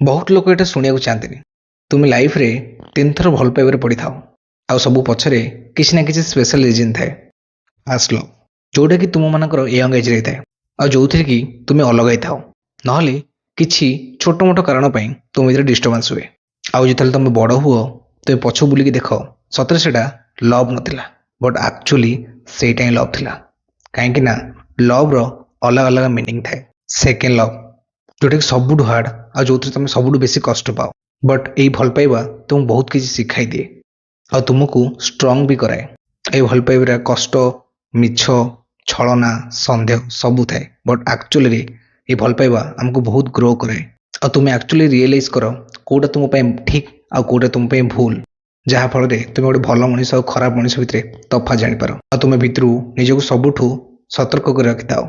बहुत लोक एटा शुणिया चाहती तुम लाइफ रे 3 थर भल पाइबार पड़ी था आ सब पछरे किसी ना किसी स्पेशल रिजन थाए फास्ट लव जोटा कि तुम मानकर यंग एज रे थाए आ जो थी कि तुम अलग ही थाओ नहले किसी छोट मोट कारण तुम भर डिस्टर्बांस हुए आउ जो तुम बड़ हुओ तुम पछ बुलिकी देख सतरे से लव नाला बट एक्चुअली सेटा ही लव थिला कहीं लव रो अलग अलग मीनिंग थाए सेकेंड लव जोटा कि सबुठ हार्ड आ जो तुम सबुठ बेसी कष्ट पाओ बट यही भल पाइबा तुमको बहुत किसी शिखाई दिए आ तुमको स्ट्रंग भी कराए ये भल पाइबार कष्ट मिछ छलना सन्देह सबू थाए बट एक्चुअली ये भल पाइबा आमको बहुत ग्रो कराए आ तुम एक्चुअली रियलाइज कर कौटा तुम ठीक आ कौटा तुम भूल जहाँ फल तुम गोटे भल मनीष और खराब मनीष भितर तफा जापर आ तुम भितर निजक सबुठ सतर्क कर रखि था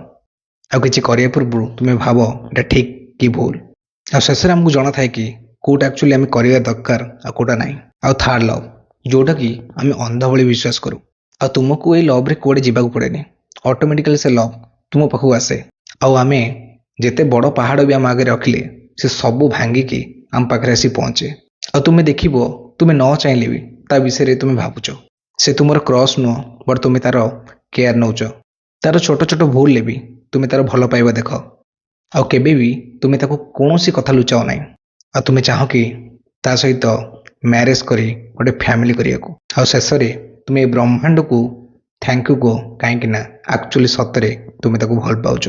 आ कि पूर्व तुम भाव ये ठीक कि भूल आ शेष में आमको जना थाए कि कौटा एक्चुअली आम करवा दरकार आ कौटा ना आ थर्ड लव जोटा कि आम अंध भाई विश्वास करूँ आ तुमको ये लव रे कौड़े जावाक पड़े ऑटोमेटिकली से लव तुम पाखु आसे आम जिते बड़ पहाड़ भी आम आगे रखिले से सब भांगिकी आम पाखे आसी पहुंचे आ तुम देख तुम न चाहिए भी ता विषय तुम भावुच से तुम क्रश नुह बट तुम तार केयर नौच तार छोट छोट भूल भी तुम तार भल पाइबा देख आउ केबे भी तुम ताको कौन सी कथा लुचाओ ना आ तुम चाह कि ता सहित मैरेज करी गोटे फैमिली करिया शेष तुम ये ब्रह्मांड को थैंक यू को कहीं एक्चुअली सतरे तुम ताको भल पाउच।